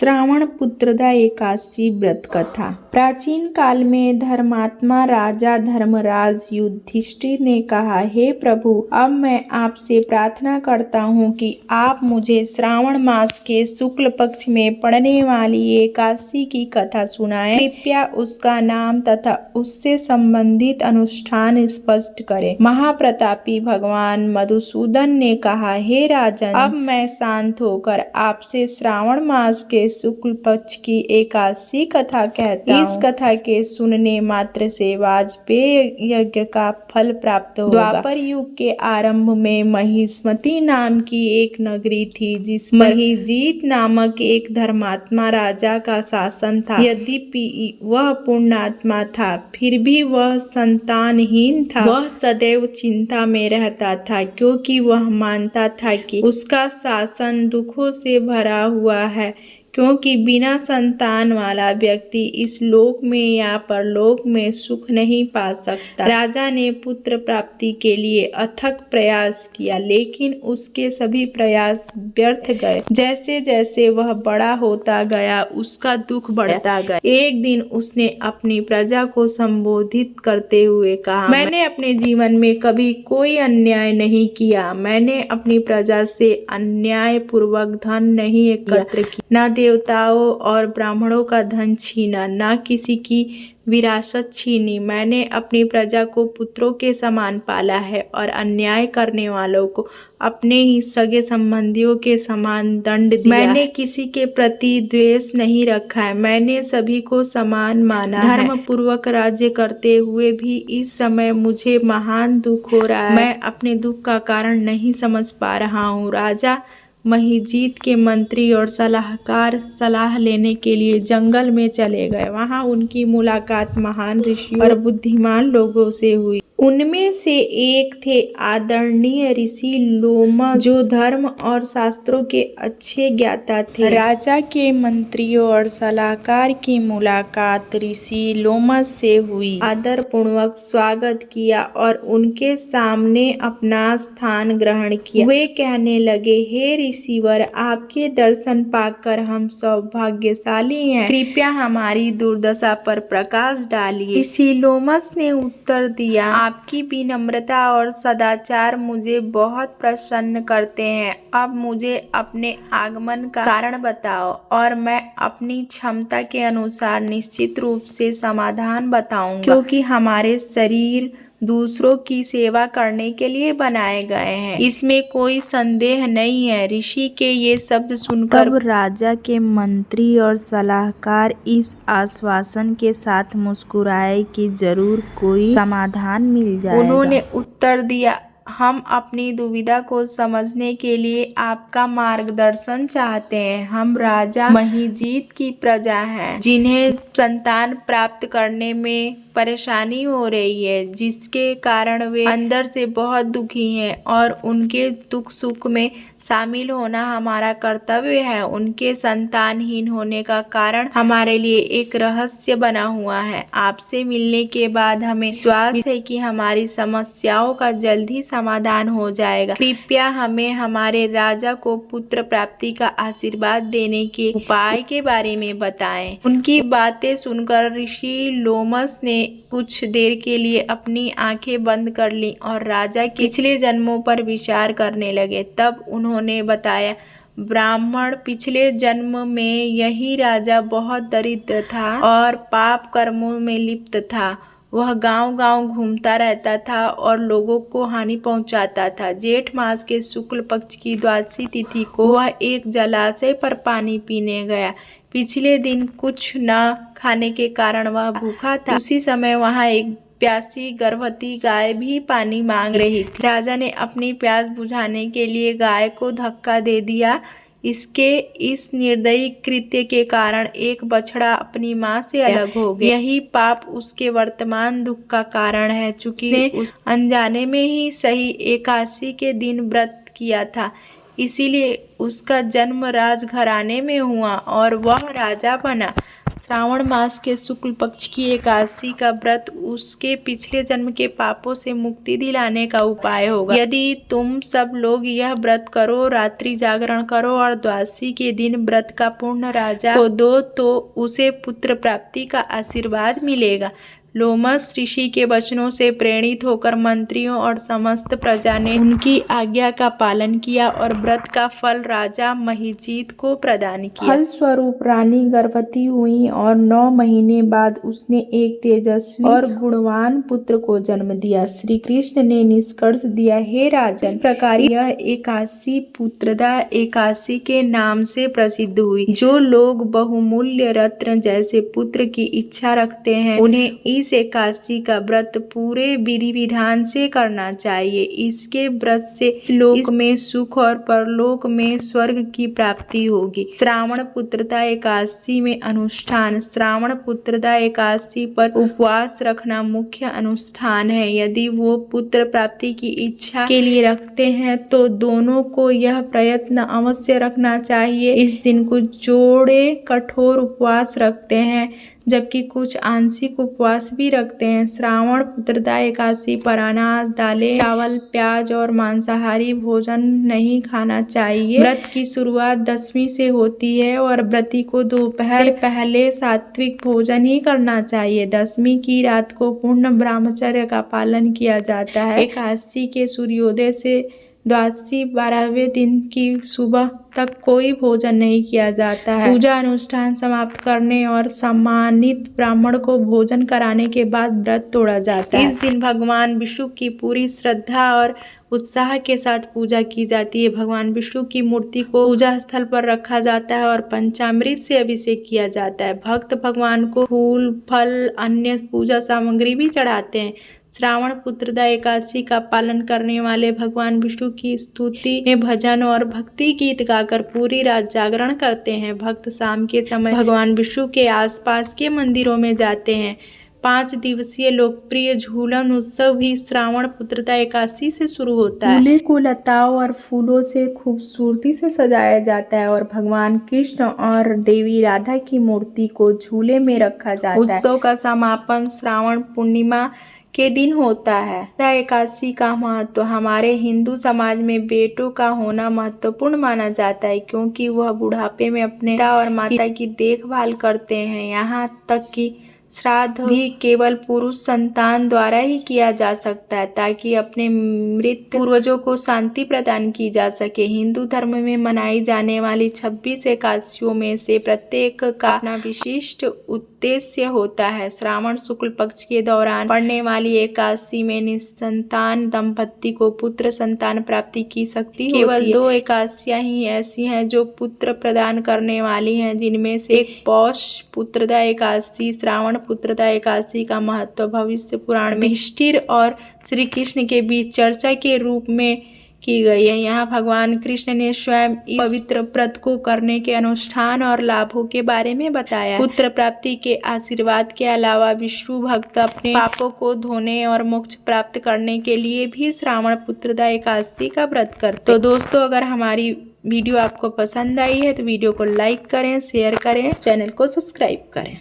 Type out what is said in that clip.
श्रावण पुत्रदा एकादशी व्रत कथा। प्राचीन काल में धर्मात्मा राजा धर्मराज युधिष्ठिर ने कहा, हे प्रभु, अब मैं आपसे प्रार्थना करता हूँ कि आप मुझे श्रावण मास के शुक्ल पक्ष में पड़ने वाली एकादशी की कथा सुनाएं। कृपया उसका नाम तथा उससे संबंधित अनुष्ठान स्पष्ट करें। महाप्रतापी भगवान मधुसूदन ने कहा, हे राजन, अब मैं शांत होकर आपसे श्रावण मास के शुक्ल पक्ष की एकादशी कथा कहता हूँ। इस कथा के सुनने मात्र से वाजपेय यज्ञ का फल प्राप्त होगा। द्वापर युग के आरंभ में महिष्मती नाम की एक नगरी थी, जिसमें महिजीत नामक एक धर्मात्मा राजा का शासन था। यद्यपि वह पुण्यात्मा था, फिर भी वह संतानहीन था। वह सदैव चिंता में रहता था, क्योंकि वह मानता था कि उसका शासन दुखों से भरा हुआ है, क्योंकि बिना संतान वाला व्यक्ति इस लोक में या परलोक में सुख नहीं पा सकता। राजा ने पुत्र प्राप्ति के लिए अथक प्रयास किया, लेकिन उसके सभी प्रयास व्यर्थ गए। जैसे जैसे वह बड़ा होता गया, उसका दुख बढ़ता गया। एक दिन उसने अपनी प्रजा को संबोधित करते हुए कहा, मैंने अपने जीवन में कभी कोई अन्याय नहीं किया। मैंने अपनी प्रजा से अन्याय पूर्वक धन नहीं एकत्र किया, न देवताओं और ब्राह्मणों का धन छीना, न किसी की विरासत छीनी। मैंने अपनी प्रजा को पुत्रों के समान पाला है और अन्याय करने वालों को अपने ही सगे संबंधियों के समान दंड दिया। मैंने किसी के प्रति द्वेष नहीं रखा है। मैंने सभी को समान माना है। धर्म पूर्वक राज्य करते हुए भी इस समय मुझे महान दुख हो रहा है। मैं अपने दुख का कारण नहीं समझ पा रहा हूँ। राजा महिजीत के मंत्री और सलाहकार सलाह लेने के लिए जंगल में चले गए। वहां उनकी मुलाकात महान ऋषियों और बुद्धिमान लोगों से हुई। उनमें से एक थे आदरणीय ऋषि लोमस, जो धर्म और शास्त्रों के अच्छे ज्ञाता थे। राजा के मंत्रियों और सलाहकार की मुलाकात ऋषि लोमस से हुई। आदर पूर्वक स्वागत किया और उनके सामने अपना स्थान ग्रहण किया। वे कहने लगे, हे ऋषिवर, आपके दर्शन पाकर हम सौभाग्यशाली हैं। कृपया हमारी दुर्दशा पर प्रकाश डालिए। ऋषि लोमस ने उत्तर दिया, आपकी विनम्रता और सदाचार मुझे बहुत प्रसन्न करते हैं। अब मुझे अपने आगमन का कारण बताओ और मैं अपनी क्षमता के अनुसार निश्चित रूप से समाधान बताऊंगा, क्योंकि हमारे शरीर दूसरों की सेवा करने के लिए बनाए गए हैं, इसमें कोई संदेह नहीं है। ऋषि के ये शब्द सुनकर तब राजा के मंत्री और सलाहकार इस आश्वासन के साथ मुस्कुराए कि जरूर कोई समाधान मिल जाएगा। उन्होंने उत्तर दिया, हम अपनी दुविधा को समझने के लिए आपका मार्गदर्शन चाहते हैं। हम राजा महिजीत की प्रजा हैं, जिन्हें संतान प्राप्त करने में परेशानी हो रही है, जिसके कारण वे अंदर से बहुत दुखी हैं और उनके दुख सुख में शामिल होना हमारा कर्तव्य है। उनके संतानहीन होने का कारण हमारे लिए एक रहस्य बना हुआ है। आपसे मिलने के बाद हमें विश्वास है कि हमारी समस्याओं का जल्द ही समाधान हो जाएगा। कृपया हमें हमारे राजा को पुत्र प्राप्ति का आशीर्वाद देने के उपाय के बारे में बताएं। उनकी बातें सुनकर ऋषि लोमस ने कुछ देर के लिए अपनी आंखें बंद कर ली और राजा के पिछले जन्मों पर विचार करने लगे। तब उन्होंने बताया, ब्राह्मण, पिछले जन्म में यही राजा बहुत दरिद्र था और पाप कर्मों में लिप्त था। वह गांव-गांव घूमता रहता था और लोगों को हानि पहुंचाता था। जेठ मास के शुक्ल पक्ष की द्वादशी तिथि को वह एक जलाशय पर पानी पीने गया। पिछले दिन कुछ न खाने के कारण वह भूखा था। उसी समय वहां एक प्यासी गर्भवती गाय भी पानी मांग रही थी। राजा ने अपनी प्यास बुझाने के लिए गाय को धक्का दे दिया। इसके इस निर्दयी कृत्य के कारण एक बछड़ा अपनी मां से अलग हो गया। यही पाप उसके वर्तमान दुख का कारण है, चूंकि उस अनजाने में ही सही एकादशी के दिन व्रत किया था, इसीलिए उसका जन्म राजघराने में हुआ और वह राजा बना। श्रावण मास के शुक्ल पक्ष की एकादशी का व्रत उसके पिछले जन्म के पापों से मुक्ति दिलाने का उपाय होगा। यदि तुम सब लोग यह व्रत करो, रात्रि जागरण करो और द्वादशी के दिन व्रत का पूर्ण राजा को दो तो उसे पुत्र प्राप्ति का आशीर्वाद मिलेगा। लोमस ऋषि के वचनों से प्रेरित होकर मंत्रियों और समस्त प्रजा ने उनकी आज्ञा का पालन किया और व्रत का फल राजा महिजीत को प्रदान किया। फल स्वरूप रानी गर्भवती हुई और 9 महीने बाद उसने एक तेजस्वी और गुणवान पुत्र को जन्म दिया। श्री कृष्ण ने निष्कर्ष दिया, हे राजन, इस प्रकार यह एकादशी पुत्रदा एकादशी के नाम से प्रसिद्ध हुई। जो लोग बहुमूल्य रत्न जैसे पुत्र की इच्छा रखते हैं उन्हें इस एकादशी का व्रत पूरे विधि विधान से करना चाहिए। इसके व्रत से लोक में सुख और परलोक में स्वर्ग की प्राप्ति होगी। श्रावण पुत्रदा एकादशी में अनुष्ठान। श्रावण पुत्रदा एकादशी पर उपवास रखना मुख्य अनुष्ठान है। यदि वो पुत्र प्राप्ति की इच्छा के लिए रखते हैं तो दोनों को यह प्रयत्न अवश्य रखना चाहिए। इस दिन कुछ जोड़े कठोर उपवास रखते हैं जबकि कुछ आंशिक उपवास भी रखते हैं। श्रावण पुत्रदा एकादशी पर अनाज, दालें, चावल, प्याज और मांसाहारी भोजन नहीं खाना चाहिए। व्रत की शुरुआत दशमी से होती है और व्रती को दोपहर पहले सात्विक भोजन ही करना चाहिए। दशमी की रात को पूर्ण ब्रह्मचर्य का पालन किया जाता है। एकादशी के सूर्योदय से द्वादशी 12वें दिन की सुबह तक कोई भोजन नहीं किया जाता है। पूजा अनुष्ठान समाप्त करने और सम्मानित ब्राह्मण को भोजन कराने के बाद व्रत तोड़ा जाता है। इस दिन भगवान विष्णु की पूरी श्रद्धा और उत्साह के साथ पूजा की जाती है। भगवान विष्णु की मूर्ति को पूजा स्थल पर रखा जाता है और पंचामृत से अभिषेक किया जाता है। भक्त भगवान को फूल, फल, अन्य पूजा सामग्री भी चढ़ाते हैं। श्रावण पुत्रदा एकादशी का पालन करने वाले भगवान विष्णु की स्तुति में भजन और भक्ति गीत गाकर पूरी रात जागरण करते हैं। भक्त शाम के समय भगवान विष्णु के आसपास के मंदिरों में जाते हैं। 5 दिवसीय लोकप्रिय झूलन उत्सव भी श्रावण पुत्रदा एकादशी से शुरू होता है। झूले को लताओं और फूलों से खूबसूरती से सजाया जाता है और भगवान कृष्ण और देवी राधा की मूर्ति को झूले में रखा जाता है। उत्सव का समापन श्रावण पूर्णिमा के दिन होता है। एकादशी का महत्व। हमारे हिंदू समाज में बेटों का होना महत्वपूर्ण माना जाता है क्योंकि वह बुढ़ापे में अपने पिता और माता की देखभाल करते हैं। यहाँ तक कि श्राद्ध भी केवल पुरुष संतान द्वारा ही किया जा सकता है ताकि अपने मृत पूर्वजों को शांति प्रदान की जा सके। हिंदू धर्म में मनाई जाने वाली 26 एकादशियों में से प्रत्येक का अपना विशिष्ट उद्देश्य होता है। श्रावण शुक्ल पक्ष के दौरान पड़ने वाली एकादशी में निसंतान दंपत्ति को पुत्र संतान प्राप्ति की शक्ति होती है। केवल 2 एकादशियां ही ऐसी हैं जो पुत्र प्रदान करने वाली हैं, जिनमें से एक पौष पुत्रदा एकादशी। श्रावण पुत्रदा एकादशी का महत्व भविष्य पुराण में युधिष्ठिर और श्री कृष्ण के बीच चर्चा के रूप में की गई है। यहाँ भगवान कृष्ण ने स्वयं इस पवित्र व्रत को करने के अनुष्ठान और लाभों के बारे में बताया। पुत्र प्राप्ति के आशीर्वाद के अलावा विष्णु भक्त अपने पापों को धोने और मोक्ष प्राप्त करने के लिए भी श्रावण पुत्रदा एकादशी का व्रत करते। तो दोस्तों, अगर हमारी वीडियो आपको पसंद आई है तो वीडियो को लाइक करें, शेयर करें, चैनल को सब्सक्राइब करें।